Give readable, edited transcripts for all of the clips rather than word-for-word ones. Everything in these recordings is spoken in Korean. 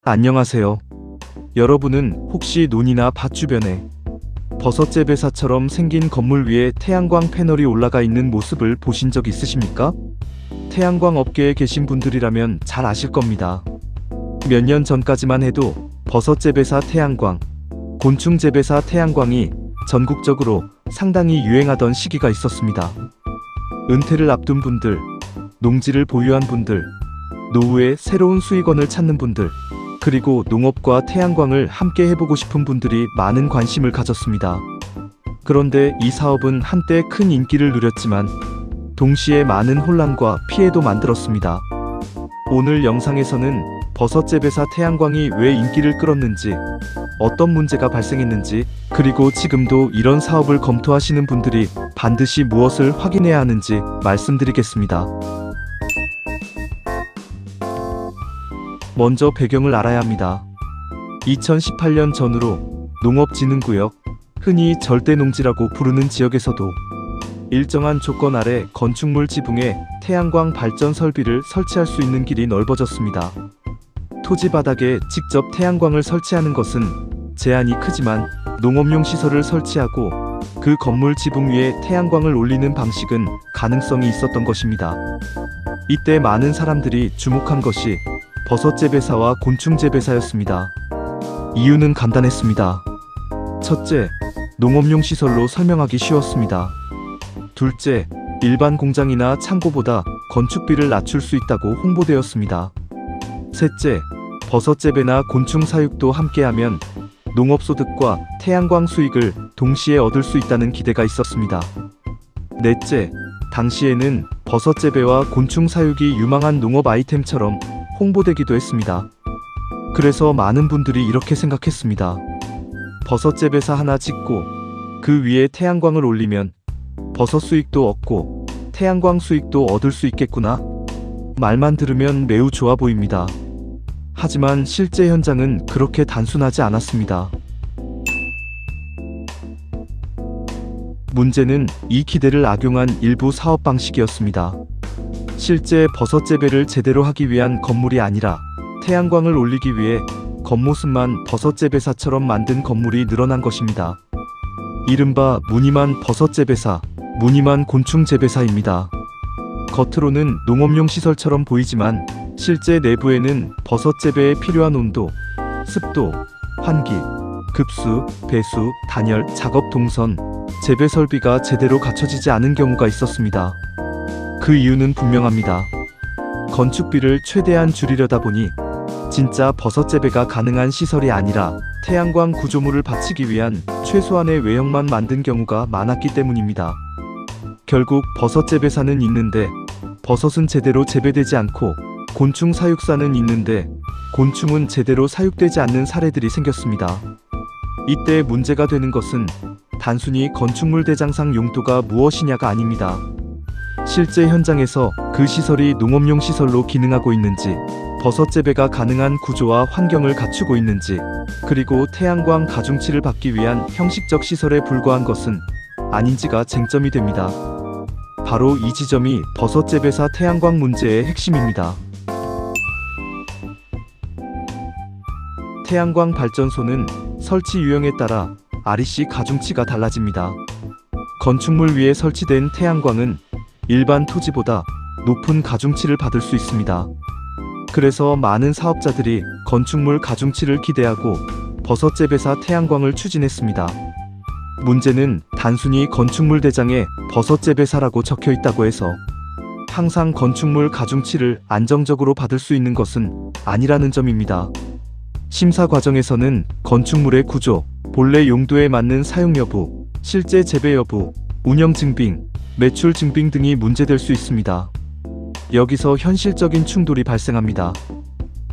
안녕하세요. 여러분은 혹시 논이나 밭 주변에 버섯 재배사처럼 생긴 건물 위에 태양광 패널이 올라가 있는 모습을 보신 적 있으십니까? 태양광 업계에 계신 분들이라면 잘 아실 겁니다. 몇 년 전까지만 해도 버섯 재배사 태양광, 곤충 재배사 태양광이 전국적으로 상당히 유행하던 시기가 있었습니다. 은퇴를 앞둔 분들, 농지를 보유한 분들, 노후에 새로운 수익원을 찾는 분들, 그리고 농업과 태양광을 함께 해보고 싶은 분들이 많은 관심을 가졌습니다. 그런데 이 사업은 한때 큰 인기를 누렸지만 동시에 많은 혼란과 피해도 만들었습니다. 오늘 영상에서는 버섯 재배사 태양광이 왜 인기를 끌었는지, 어떤 문제가 발생했는지, 그리고 지금도 이런 사업을 검토하시는 분들이 반드시 무엇을 확인해야 하는지 말씀드리겠습니다. 먼저 배경을 알아야 합니다. 2018년 전후로 농업진흥구역, 흔히 절대농지라고 부르는 지역에서도 일정한 조건 아래 건축물 지붕에 태양광 발전 설비를 설치할 수 있는 길이 넓어졌습니다. 토지 바닥에 직접 태양광을 설치하는 것은 제한이 크지만 농업용 시설을 설치하고 그 건물 지붕 위에 태양광을 올리는 방식은 가능성이 있었던 것입니다. 이때 많은 사람들이 주목한 것이 버섯 재배사와 곤충 재배사였습니다. 이유는 간단했습니다. 첫째, 농업용 시설로 설명하기 쉬웠습니다. 둘째, 일반 공장이나 창고보다 건축비를 낮출 수 있다고 홍보되었습니다. 셋째, 버섯 재배나 곤충 사육도 함께하면 농업소득과 태양광 수익을 동시에 얻을 수 있다는 기대가 있었습니다. 넷째, 당시에는 버섯 재배와 곤충 사육이 유망한 농업 아이템처럼 홍보되기도 했습니다. 그래서 많은 분들이 이렇게 생각했습니다. 버섯 재배사 하나 짓고 그 위에 태양광을 올리면 버섯 수익도 얻고 태양광 수익도 얻을 수 있겠구나. 말만 들으면 매우 좋아 보입니다. 하지만 실제 현장은 그렇게 단순하지 않았습니다. 문제는 이 기대를 악용한 일부 사업 방식이었습니다. 실제 버섯 재배를 제대로 하기 위한 건물이 아니라 태양광을 올리기 위해 겉모습만 버섯 재배사처럼 만든 건물이 늘어난 것입니다. 이른바 무늬만 버섯 재배사, 무늬만 곤충 재배사입니다. 겉으로는 농업용 시설처럼 보이지만 실제 내부에는 버섯 재배에 필요한 온도, 습도, 환기, 급수, 배수, 단열, 작업 동선, 재배 설비가 제대로 갖춰지지 않은 경우가 있었습니다. 그 이유는 분명합니다. 건축비를 최대한 줄이려다 보니 진짜 버섯 재배가 가능한 시설이 아니라 태양광 구조물을 받치기 위한 최소한의 외형만 만든 경우가 많았기 때문입니다. 결국 버섯 재배사는 있는데 버섯은 제대로 재배되지 않고 곤충 사육사는 있는데 곤충은 제대로 사육되지 않는 사례들이 생겼습니다. 이때 문제가 되는 것은 단순히 건축물 대장상 용도가 무엇이냐가 아닙니다. 실제 현장에서 그 시설이 농업용 시설로 기능하고 있는지, 버섯 재배가 가능한 구조와 환경을 갖추고 있는지, 그리고 태양광 가중치를 받기 위한 형식적 시설에 불과한 것은 아닌지가 쟁점이 됩니다. 바로 이 지점이 버섯 재배사 태양광 문제의 핵심입니다. 태양광 발전소는 설치 유형에 따라 REC 가중치가 달라집니다. 건축물 위에 설치된 태양광은 일반 토지보다 높은 가중치를 받을 수 있습니다. 그래서 많은 사업자들이 건축물 가중치를 기대하고 버섯 재배사 태양광을 추진했습니다. 문제는 단순히 건축물 대장에 버섯 재배사라고 적혀 있다고 해서 항상 건축물 가중치를 안정적으로 받을 수 있는 것은 아니라는 점입니다. 심사 과정에서는 건축물의 구조, 본래 용도에 맞는 사용 여부, 실제 재배 여부, 운영 증빙, 매출 증빙 등이 문제될 수 있습니다. 여기서 현실적인 충돌이 발생합니다.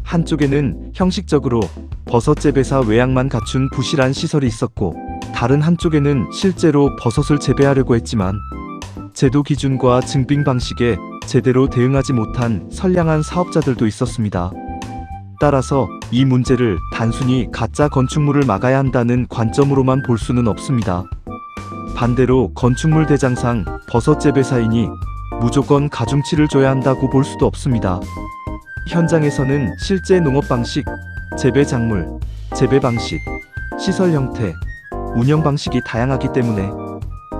한쪽에는 형식적으로 버섯 재배사 외양만 갖춘 부실한 시설이 있었고, 다른 한쪽에는 실제로 버섯을 재배하려고 했지만 제도 기준과 증빙 방식에 제대로 대응하지 못한 선량한 사업자들도 있었습니다. 따라서 이 문제를 단순히 가짜 건축물을 막아야 한다는 관점으로만 볼 수는 없습니다. 반대로 건축물 대장상 버섯 재배사이니 무조건 가중치를 줘야 한다고 볼 수도 없습니다. 현장에서는 실제 농업 방식, 재배 작물, 재배 방식, 시설 형태, 운영 방식이 다양하기 때문에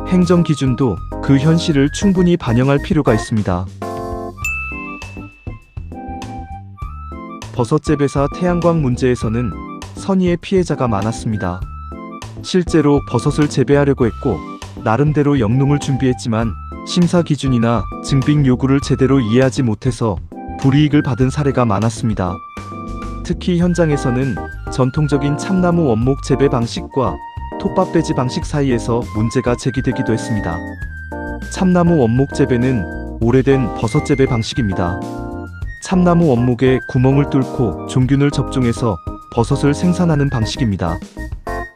행정 기준도 그 현실을 충분히 반영할 필요가 있습니다. 버섯 재배사 태양광 문제에서는 선의의 피해자가 많았습니다. 실제로 버섯을 재배하려고 했고 나름대로 영농을 준비했지만 심사 기준이나 증빙 요구를 제대로 이해하지 못해서 불이익을 받은 사례가 많았습니다. 특히 현장에서는 전통적인 참나무 원목 재배 방식과 톱밥 배지 방식 사이에서 문제가 제기되기도 했습니다. 참나무 원목 재배는 오래된 버섯 재배 방식입니다. 참나무 원목에 구멍을 뚫고 종균을 접종해서 버섯을 생산하는 방식입니다.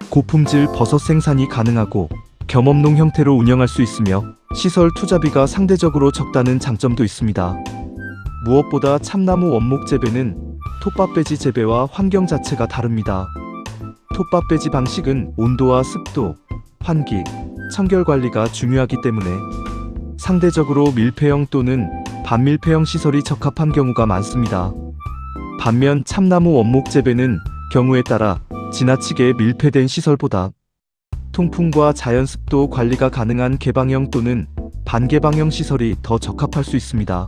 고품질 버섯 생산이 가능하고 겸업농 형태로 운영할 수 있으며 시설 투자비가 상대적으로 적다는 장점도 있습니다. 무엇보다 참나무 원목 재배는 톱밥 배지 재배와 환경 자체가 다릅니다. 톱밥 배지 방식은 온도와 습도, 환기, 청결 관리가 중요하기 때문에 상대적으로 밀폐형 또는 반밀폐형 시설이 적합한 경우가 많습니다. 반면 참나무 원목 재배는 경우에 따라 지나치게 밀폐된 시설보다 통풍과 자연 습도 관리가 가능한 개방형 또는 반개방형 시설이 더 적합할 수 있습니다.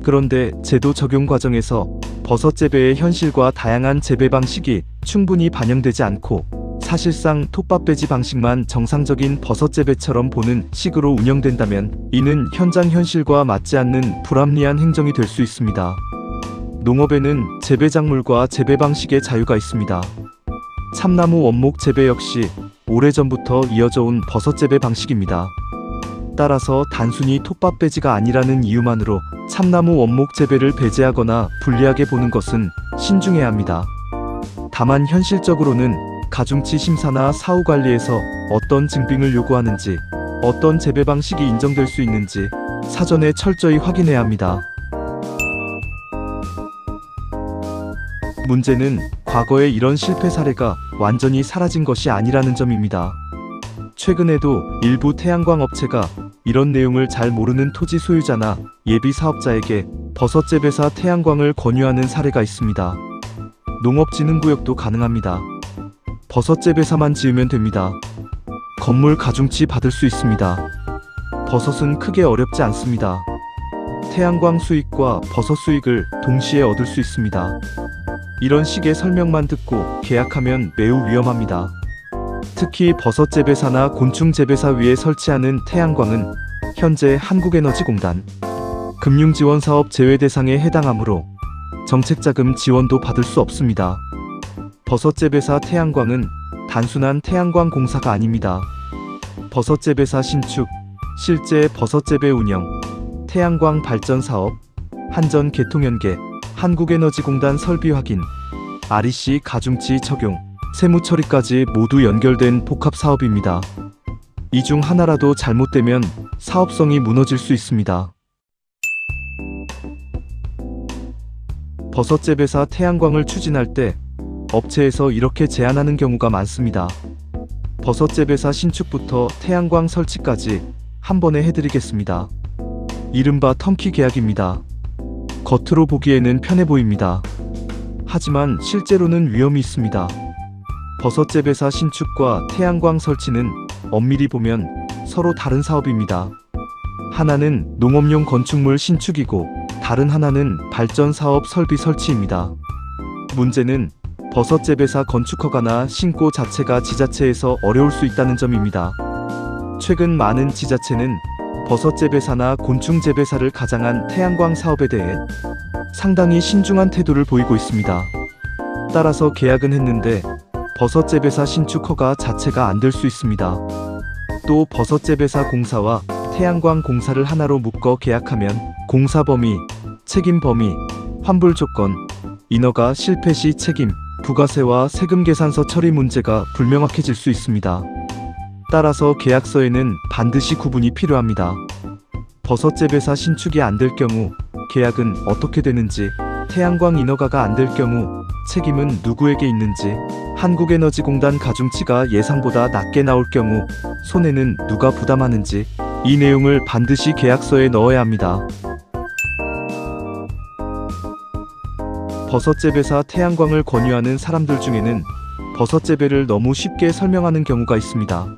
그런데 제도 적용 과정에서 버섯 재배의 현실과 다양한 재배 방식이 충분히 반영되지 않고 사실상 톱밥 배지 방식만 정상적인 버섯 재배처럼 보는 식으로 운영된다면 이는 현장 현실과 맞지 않는 불합리한 행정이 될 수 있습니다. 농업에는 재배 작물과 재배 방식의 자유가 있습니다. 참나무 원목 재배 역시 오래전부터 이어져 온 버섯 재배 방식입니다. 따라서 단순히 톱밥 배지가 아니라는 이유만으로 참나무 원목 재배를 배제하거나 불리하게 보는 것은 신중해야 합니다. 다만 현실적으로는 가중치 심사나 사후 관리에서 어떤 증빙을 요구하는지, 어떤 재배 방식이 인정될 수 있는지 사전에 철저히 확인해야 합니다. 문제는 과거에 이런 실패 사례가 완전히 사라진 것이 아니라는 점입니다. 최근에도 일부 태양광 업체가 이런 내용을 잘 모르는 토지 소유자나 예비 사업자에게 버섯 재배사 태양광을 권유하는 사례가 있습니다. 농업진흥구역도 가능합니다. 버섯 재배사만 지으면 됩니다. 건물 가중치 받을 수 있습니다. 버섯은 크게 어렵지 않습니다. 태양광 수익과 버섯 수익을 동시에 얻을 수 있습니다. 이런 식의 설명만 듣고 계약하면 매우 위험합니다. 특히 버섯 재배사나 곤충 재배사 위에 설치하는 태양광은 현재 한국에너지공단 금융지원사업 제외 대상에 해당하므로 정책자금 지원도 받을 수 없습니다. 버섯 재배사 태양광은 단순한 태양광 공사가 아닙니다. 버섯 재배사 신축, 실제 버섯 재배 운영, 태양광 발전 사업, 한전 개통 연계, 한국에너지공단 설비 확인, REC 가중치 적용, 세무 처리까지 모두 연결된 복합 사업입니다. 이 중 하나라도 잘못되면 사업성이 무너질 수 있습니다. 버섯 재배사 태양광을 추진할 때 업체에서 이렇게 제안하는 경우가 많습니다. 버섯 재배사 신축부터 태양광 설치까지 한 번에 해드리겠습니다. 이른바 턴키 계약입니다. 겉으로 보기에는 편해 보입니다. 하지만 실제로는 위험이 있습니다. 버섯 재배사 신축과 태양광 설치는 엄밀히 보면 서로 다른 사업입니다. 하나는 농업용 건축물 신축이고 다른 하나는 발전 사업 설비 설치입니다. 문제는 버섯 재배사 건축 허가나 신고 자체가 지자체에서 어려울 수 있다는 점입니다. 최근 많은 지자체는 버섯 재배사나 곤충 재배사를 가장한 태양광 사업에 대해 상당히 신중한 태도를 보이고 있습니다. 따라서 계약은 했는데 버섯 재배사 신축 허가 자체가 안 될 수 있습니다. 또 버섯 재배사 공사와 태양광 공사를 하나로 묶어 계약하면 공사 범위, 책임 범위, 환불 조건, 인허가 실패 시 책임, 부가세와 세금 계산서 처리 문제가 불명확해질 수 있습니다. 따라서 계약서에는 반드시 구분이 필요합니다. 버섯 재배사 신축이 안 될 경우 계약은 어떻게 되는지, 태양광 인허가가 안 될 경우 책임은 누구에게 있는지, 한국에너지공단 가중치가 예상보다 낮게 나올 경우 손해는 누가 부담하는지 이 내용을 반드시 계약서에 넣어야 합니다. 버섯 재배사 태양광을 권유하는 사람들 중에는 버섯 재배를 너무 쉽게 설명하는 경우가 있습니다.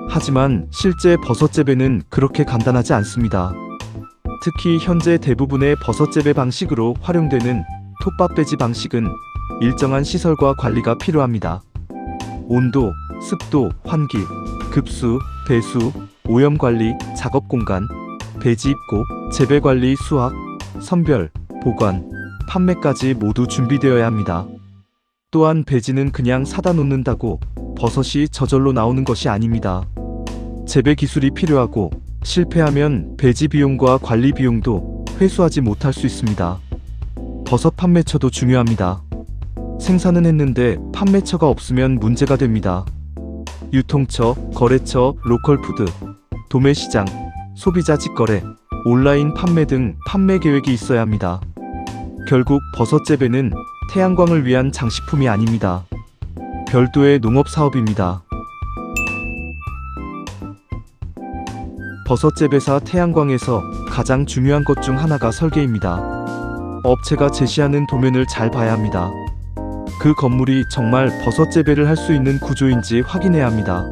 하지만 실제 버섯 재배는 그렇게 간단하지 않습니다. 특히 현재 대부분의 버섯 재배 방식으로 활용되는 톱밥 배지 방식은 일정한 시설과 관리가 필요합니다. 온도, 습도, 환기, 급수, 배수, 오염 관리, 작업 공간, 배지 입고, 재배 관리, 수확, 선별, 보관, 판매까지 모두 준비되어야 합니다. 또한 배지는 그냥 사다 놓는다고 버섯이 저절로 나오는 것이 아닙니다. 재배 기술이 필요하고 실패하면 배지 비용과 관리 비용도 회수하지 못할 수 있습니다. 버섯 판매처도 중요합니다. 생산은 했는데 판매처가 없으면 문제가 됩니다. 유통처, 거래처, 로컬푸드, 도매시장, 소비자 직거래, 온라인 판매 등 판매 계획이 있어야 합니다. 결국 버섯 재배는 태양광을 위한 장식품이 아닙니다. 별도의 농업 사업입니다. 버섯 재배사 태양광에서 가장 중요한 것 중 하나가 설계입니다. 업체가 제시하는 도면을 잘 봐야 합니다. 그 건물이 정말 버섯 재배를 할 수 있는 구조인지 확인해야 합니다.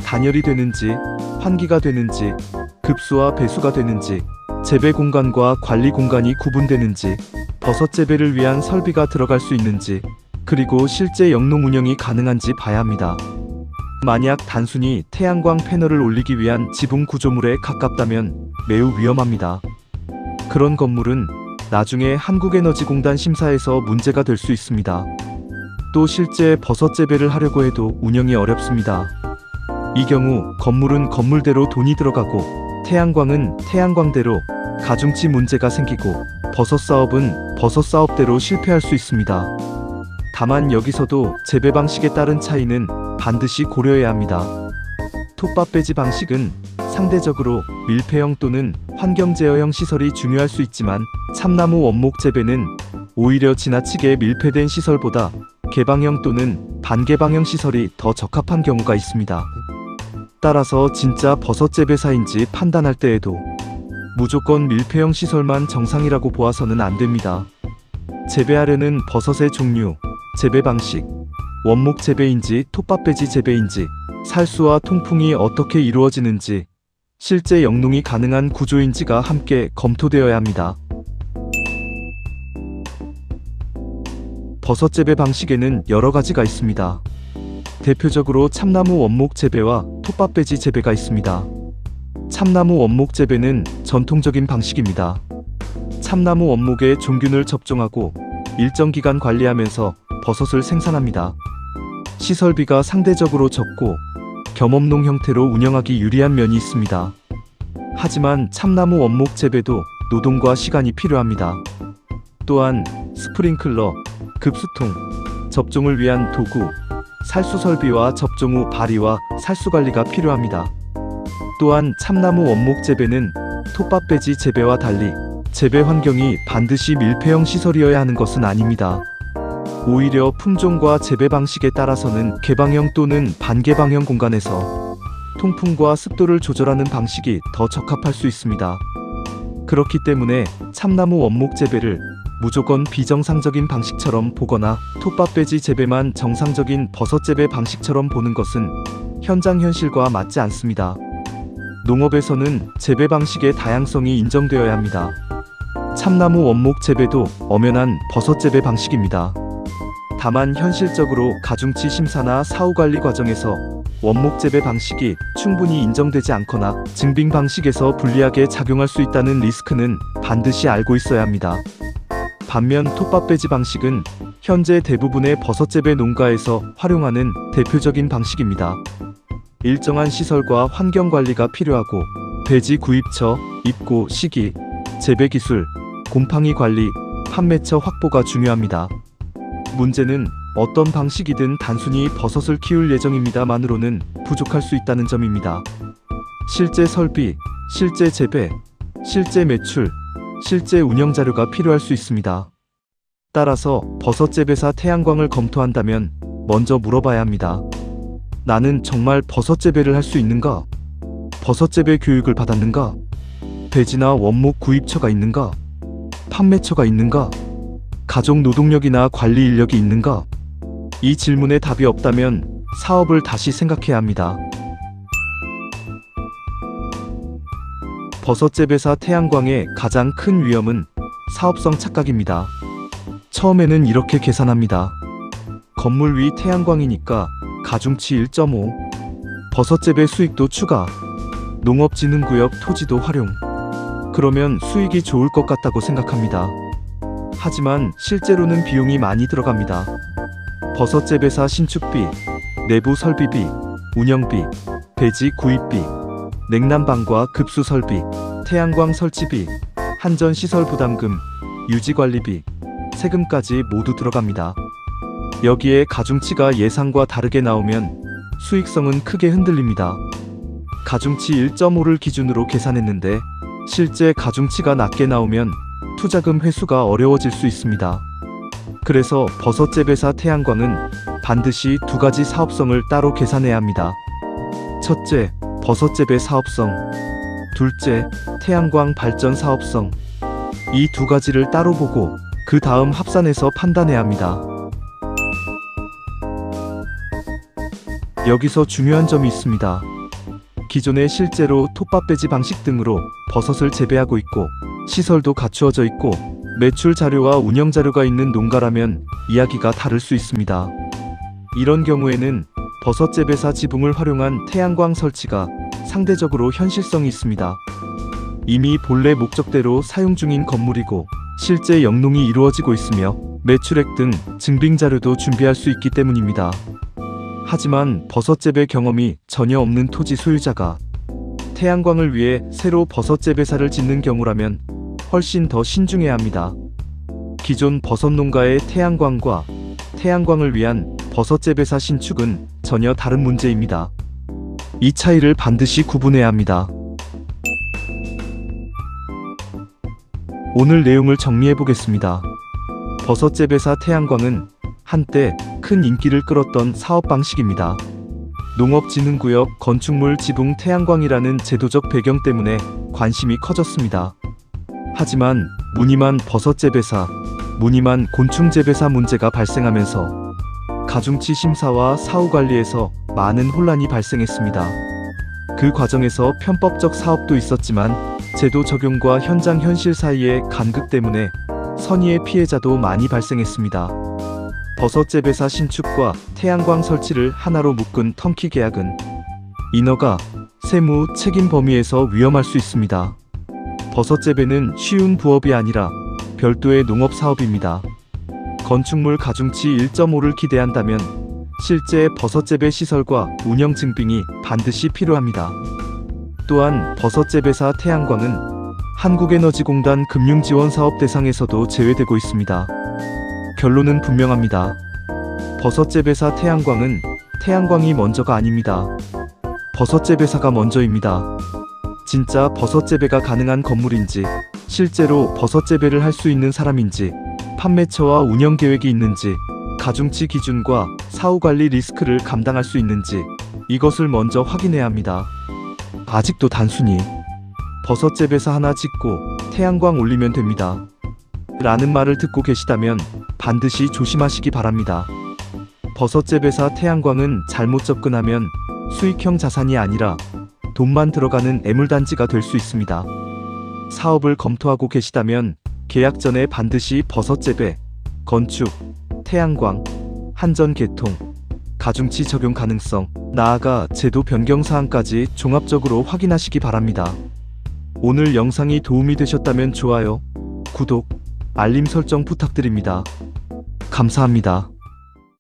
단열이 되는지, 환기가 되는지, 급수와 배수가 되는지, 재배 공간과 관리 공간이 구분되는지, 버섯 재배를 위한 설비가 들어갈 수 있는지, 그리고 실제 영농 운영이 가능한지 봐야 합니다. 만약 단순히 태양광 패널을 올리기 위한 지붕 구조물에 가깝다면 매우 위험합니다. 그런 건물은 나중에 한국에너지공단 심사에서 문제가 될 수 있습니다. 또 실제 버섯 재배를 하려고 해도 운영이 어렵습니다. 이 경우 건물은 건물대로 돈이 들어가고 태양광은 태양광대로 가중치 문제가 생기고 버섯 사업은 버섯 사업대로 실패할 수 있습니다. 다만 여기서도 재배 방식에 따른 차이는 반드시 고려해야 합니다. 톱밥 배지 방식은 상대적으로 밀폐형 또는 환경 제어형 시설이 중요할 수 있지만 참나무 원목 재배는 오히려 지나치게 밀폐된 시설보다 개방형 또는 반개방형 시설이 더 적합한 경우가 있습니다. 따라서 진짜 버섯 재배사인지 판단할 때에도 무조건 밀폐형 시설만 정상이라고 보아서는 안 됩니다. 재배하려는 버섯의 종류, 재배 방식, 원목 재배인지 톱밥 배지 재배인지, 살수와 통풍이 어떻게 이루어지는지, 실제 영농이 가능한 구조인지가 함께 검토되어야 합니다. 버섯 재배 방식에는 여러 가지가 있습니다. 대표적으로 참나무 원목 재배와 톱밥 배지 재배가 있습니다. 참나무 원목 재배는 전통적인 방식입니다. 참나무 원목에 종균을 접종하고 일정 기간 관리하면서 버섯을 생산합니다. 시설비가 상대적으로 적고 겸업농 형태로 운영하기 유리한 면이 있습니다. 하지만 참나무 원목 재배도 노동과 시간이 필요합니다. 또한 스프링클러, 급수통, 접종을 위한 도구, 살수 설비와 접종 후 발이와 살수 관리가 필요합니다. 또한 참나무 원목 재배는 톱밥 배지 재배와 달리 재배 환경이 반드시 밀폐형 시설이어야 하는 것은 아닙니다. 오히려 품종과 재배 방식에 따라서는 개방형 또는 반개방형 공간에서 통풍과 습도를 조절하는 방식이 더 적합할 수 있습니다. 그렇기 때문에 참나무 원목 재배를 무조건 비정상적인 방식처럼 보거나 톱밥 배지 재배만 정상적인 버섯 재배 방식처럼 보는 것은 현장 현실과 맞지 않습니다. 농업에서는 재배 방식의 다양성이 인정되어야 합니다. 참나무 원목 재배도 엄연한 버섯 재배 방식입니다. 다만 현실적으로 가중치 심사나 사후관리 과정에서 원목 재배 방식이 충분히 인정되지 않거나 증빙 방식에서 불리하게 작용할 수 있다는 리스크는 반드시 알고 있어야 합니다. 반면 톱밥 배지 방식은 현재 대부분의 버섯 재배 농가에서 활용하는 대표적인 방식입니다. 일정한 시설과 환경 관리가 필요하고 배지 구입처, 입고 시기, 재배 기술, 곰팡이 관리, 판매처 확보가 중요합니다. 문제는 어떤 방식이든 단순히 버섯을 키울 예정입니다만으로는 부족할 수 있다는 점입니다. 실제 설비, 실제 재배, 실제 매출, 실제 운영 자료가 필요할 수 있습니다. 따라서 버섯 재배사 태양광을 검토한다면 먼저 물어봐야 합니다. 나는 정말 버섯 재배를 할 수 있는가? 버섯 재배 교육을 받았는가? 배지나 원목 구입처가 있는가? 판매처가 있는가? 가족 노동력이나 관리 인력이 있는가? 이 질문에 답이 없다면 사업을 다시 생각해야 합니다. 버섯재배사 태양광의 가장 큰 위험은 사업성 착각입니다. 처음에는 이렇게 계산합니다. 건물 위 태양광이니까 가중치 1.5, 버섯재배 수익도 추가, 농업진흥구역 토지도 활용. 그러면 수익이 좋을 것 같다고 생각합니다. 하지만 실제로는 비용이 많이 들어갑니다. 버섯재배사 신축비, 내부 설비비, 운영비, 배지 구입비, 냉난방과 급수 설비, 태양광 설치비, 한전시설 부담금, 유지관리비, 세금까지 모두 들어갑니다. 여기에 가중치가 예상과 다르게 나오면 수익성은 크게 흔들립니다. 가중치 1.5를 기준으로 계산했는데 실제 가중치가 낮게 나오면 투자금 회수가 어려워질 수 있습니다. 그래서 버섯재배사 태양광은 반드시 두 가지 사업성을 따로 계산해야 합니다. 첫째, 버섯재배 사업성. 둘째, 태양광 발전 사업성. 이 두 가지를 따로 보고 그 다음 합산해서 판단해야 합니다. 여기서 중요한 점이 있습니다. 기존에 실제로 톱밥 배지 방식 등으로 버섯을 재배하고 있고 시설도 갖추어져 있고 매출 자료와 운영 자료가 있는 농가라면 이야기가 다를 수 있습니다. 이런 경우에는 버섯재배사 지붕을 활용한 태양광 설치가 상대적으로 현실성이 있습니다. 이미 본래 목적대로 사용 중인 건물이고 실제 영농이 이루어지고 있으며 매출액 등 증빙 자료도 준비할 수 있기 때문입니다. 하지만 버섯재배 경험이 전혀 없는 토지 소유자가 태양광을 위해 새로 버섯재배사를 짓는 경우라면 훨씬 더 신중해야 합니다. 기존 버섯농가의 태양광과 태양광을 위한 버섯재배사 신축은 전혀 다른 문제입니다. 이 차이를 반드시 구분해야 합니다. 오늘 내용을 정리해 보겠습니다. 버섯재배사 태양광은 한때 큰 인기를 끌었던 사업 방식입니다. 농업진흥구역 건축물 지붕 태양광이라는 제도적 배경 때문에 관심이 커졌습니다. 하지만 무늬만 버섯재배사, 무늬만 곤충재배사 문제가 발생하면서 가중치 심사와 사후관리에서 많은 혼란이 발생했습니다. 그 과정에서 편법적 사업도 있었지만 제도 적용과 현장 현실 사이의 간극 때문에 선의의 피해자도 많이 발생했습니다. 버섯재배사 신축과 태양광 설치를 하나로 묶은 턴키 계약은 인허가, 세무, 책임 범위에서 위험할 수 있습니다. 버섯재배는 쉬운 부업이 아니라 별도의 농업사업입니다. 건축물 가중치 1.5를 기대한다면 실제 버섯재배 시설과 운영 증빙이 반드시 필요합니다. 또한 버섯재배사 태양광은 한국에너지공단 금융지원사업 대상에서도 제외되고 있습니다. 결론은 분명합니다. 버섯재배사 태양광은 태양광이 먼저가 아닙니다. 버섯재배사가 먼저입니다. 진짜 버섯재배가 가능한 건물인지, 실제로 버섯재배를 할 수 있는 사람인지, 판매처와 운영계획이 있는지, 가중치 기준과 사후관리 리스크를 감당할 수 있는지 이것을 먼저 확인해야 합니다. 아직도 단순히 버섯재배사 하나 짓고 태양광 올리면 됩니다 라는 말을 듣고 계시다면 반드시 조심하시기 바랍니다. 버섯재배사 태양광은 잘못 접근하면 수익형 자산이 아니라 돈만 들어가는 애물단지가 될 수 있습니다. 사업을 검토하고 계시다면 계약 전에 반드시 버섯재배, 건축, 태양광, 한전 개통, 가중치 적용 가능성, 나아가 제도 변경 사항까지 종합적으로 확인하시기 바랍니다. 오늘 영상이 도움이 되셨다면 좋아요, 구독, 알림 설정 부탁드립니다. 감사합니다.